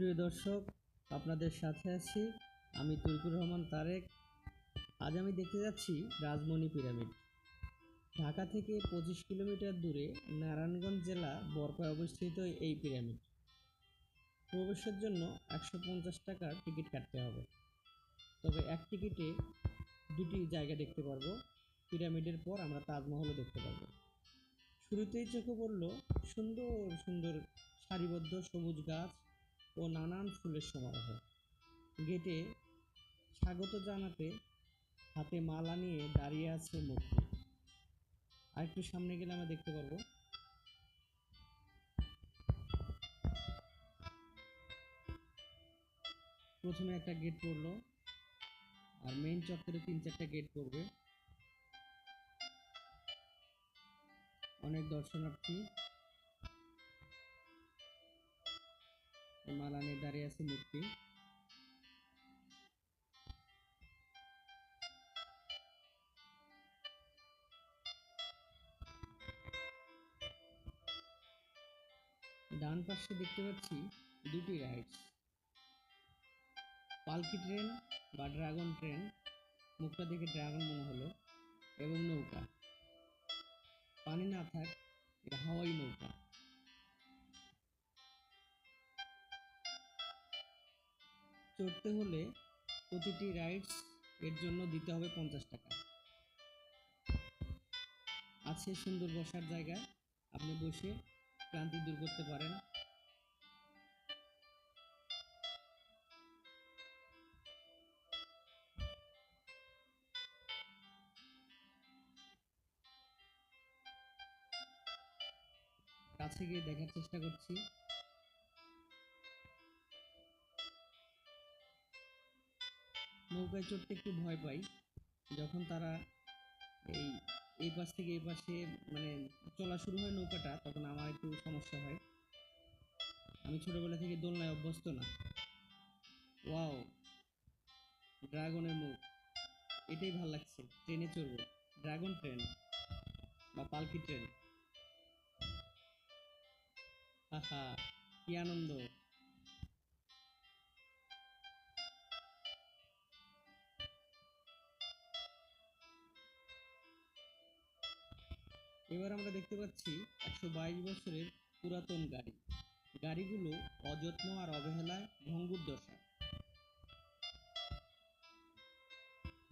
প্রিয় দর্শক, আপনাদের সাথে আছি আমি তৌফিকুর রহমান তারেক। আজ আমি দেখতে যাচ্ছি রাজমণি পিরামিড। ঢাকা থেকে 25 কিলোমিটার দূরে নারায়ণগঞ্জ জেলা বরপায় অবস্থিত এই পিরামিড। প্রবেশের জন্য 150 টাকার টিকিট কাটতে হবে। তবে এক টিকিটে দুটি জায়গা দেখতে পারবো। পিরামিডের পর আমরা তাজমহলও দেখতে পারবো। শুরুতেই চোখে পড়ল সুন্দর সুন্দর সারিবদ্ধ সবুজ গাছ ও নানান ফুলের সমারোহ। গেটে স্বাগত জানাতে হাতে মালা নিয়ে দাঁড়িয়ে আছে মূর্তি। আর একটু সামনে গেলে আমরা দেখতে পারবো প্রথমে একটা গেট পড়লো, আর মেইন চত্বরে 3-4টা গেট পড়বে। অনেক দর্শনার্থী মালা নিয়ে দাঁড়িয়ে আছে মূর্তি। ডান পাশে দেখতে পাচ্ছি দুটি রাইডস, পালকি ট্রেন বা ড্রাগন ট্রেন, মুখটা দেখে ড্রাগন মনে হলো, এবং নৌকা। পানি না থাক, এটা হাওয়াই নৌকা। চড়তে হলে প্রতিটি রাইডস এর জন্য দিতে হবে 50 টাকা। আছে সুন্দর বসার জায়গা, আপনি বসে ক্লান্তি দূর করতে পারেন। কাছে গিয়ে দেখার চেষ্টা করছি। নৌকায় চড়তে একটু ভয় পাই, যখন তারা এই পাশ থেকে এই পাশে মানে চলা শুরু হয় নৌকাটা, তখন আমার একটু সমস্যা হয়। আমি ছোটবেলা থেকে দোলনায় অভ্যস্ত না। ওয়াও, ড্রাগনের মুখ, এটাই ভাল লাগছে। ট্রেনে চড়বো, ড্রাগন ট্রেন বা পালকি ট্রেন। আহা, কি আনন্দ! এবার আমরা দেখতে পাচ্ছি 122 বছরের পুরাতন গাড়ি। গাড়িগুলো অযত্ন আর অবহেলায় ভঙ্গুর দশা।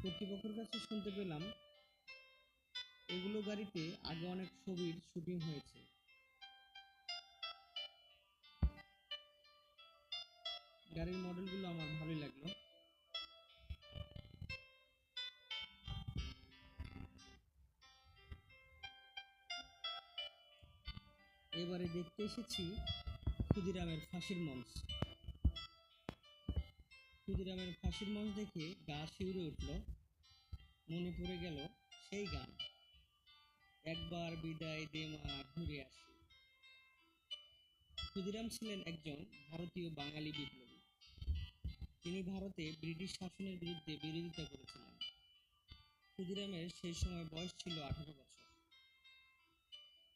কর্তৃপক্ষের কাছে শুনতে পেলাম এগুলো গাড়িতে আগে অনেক ছবির শুটিং হয়েছে। গাড়ির মডেলগুলো আমার ভালোই লাগলো। এবারে দেখতে এসেছি ক্ষুদিরামের ফাঁসির মঞ্চ। ক্ষুদিরামের ফাঁসির মঞ্চ দেখে গা শিউরে উঠল। মনে পড়ে গেল সেই গান, একবার বিদায় দে মা ঘুরে আসি। ক্ষুদিরাম ছিলেন একজন ভারতীয় বাঙালি বিপ্লবী। তিনি ভারতে ব্রিটিশ শাসনের বিরুদ্ধে বিরোধিতা করেছিলেন। ক্ষুদিরামের সেই সময় বয়স ছিল 18 বছর।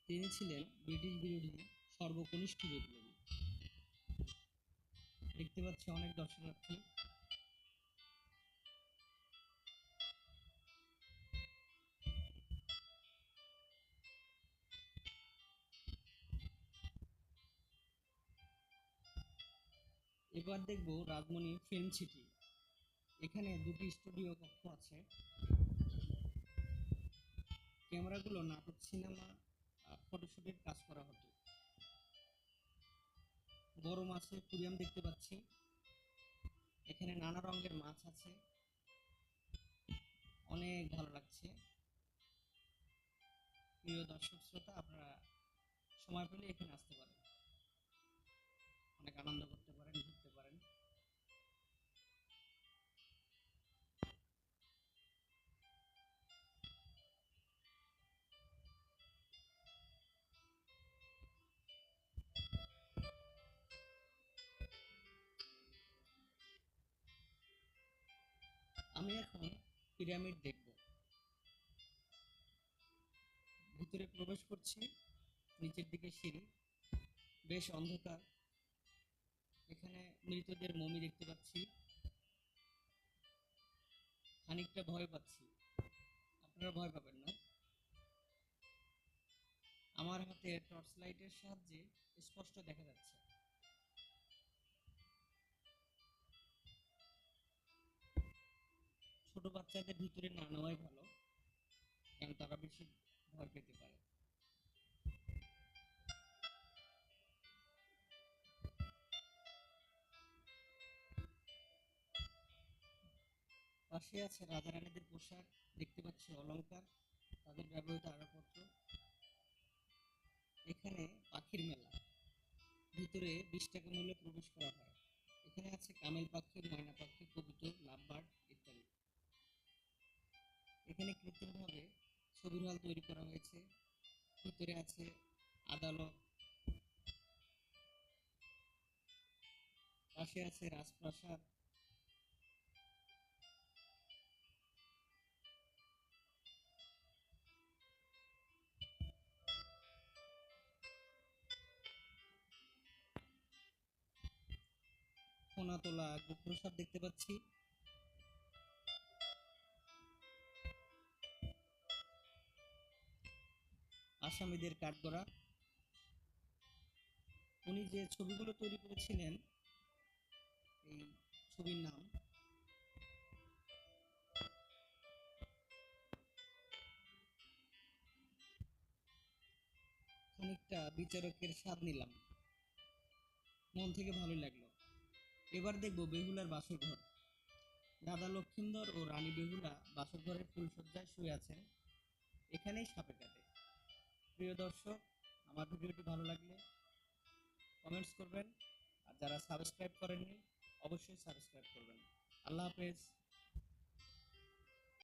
তিনি ছিলেন ব্রিটিশ বিরোধী সর্বকনিষ্ঠ বিপ্লবী। দেখতে পাচ্ছি অনেক দর্শনার্থী। এবার দেখব রাজমণি ফিল্ম সিটি। এখানে দুটি স্টুডিও কক্ষ আছে। ক্যামেরাগুলো নাটক, সিনেমা, ফটোশুটের কাজ করা হতো। বড় মাছের অ্যাকুরিয়াম দেখতে পাচ্ছি। এখানে নানা রঙের মাছ আছে, অনেক ভালো লাগছে। প্রিয় দর্শক শ্রোতা, আপনারা সময় পেলে এখানে আসতে পারেন, অনেক আনন্দ করতে পারেন, ঘুরতে পারেন। আমি এখন পিরামিড দেখব। ভিতরে প্রবেশ করছি, নিচের দিকে সিঁড়ি, বেশ অন্ধকার। এখানে মৃতদের মমি দেখতে পাচ্ছি, খানিকটা ভয় পাচ্ছি। আপনারা ভয় পাবেন না। আমার হাতে টর্চ লাইটের সাহায্যে স্পষ্ট দেখা যাচ্ছে। ছোট বাচ্চাদের ভিতরে না নেওয়াই ভালো, কারণ তারা বেশি ভয় পেতে পারে। পাশে আছে রাজা রানীদের পোশাক, দেখতে পাচ্ছি অলংকার, তাদের ব্যবহৃত আসবাবপত্র। এখানে পাখির মেলা, ভিতরে 20 টাকা মূল্যে প্রবেশ করা হয়। এখানে আছে কামেল পাখি, ময়না পাখি, কবুতর, লাভবার্ড ইত্যাদি। এখানে কৃত্রিমভাবে ছবির হল তৈরি করা হয়েছে। ভিতরে আছে আদালত, পাশে আছে রাজপ্রাসাদ। সোনাতলা গুপ্তপ্রাসাদ দেখতে পাচ্ছি। আসামিদের কাঠগড়া। উনি যে ছবিগুলো তৈরি করেছিলেন, এই ছবির নাম খানিকটা বিচারকের স্বাদ নিলাম, মন থেকে ভালোই লাগলো। এবার দেখবো বেহুলার বাসর ঘর। রাজা লক্ষিন্দর ও রানী বেহুলা বাসর ঘরের ফুলসজ্জায় শুয়ে আছেন, এখানেই সাপে কাটে। প্রিয় দর্শক, আমার ভিডিওটি ভালো লাগলে কমেন্টস করবেন, আর যারা সাবস্ক্রাইব করেননি অবশ্যই সাবস্ক্রাইব করবেন। আল্লাহ হাফেজ।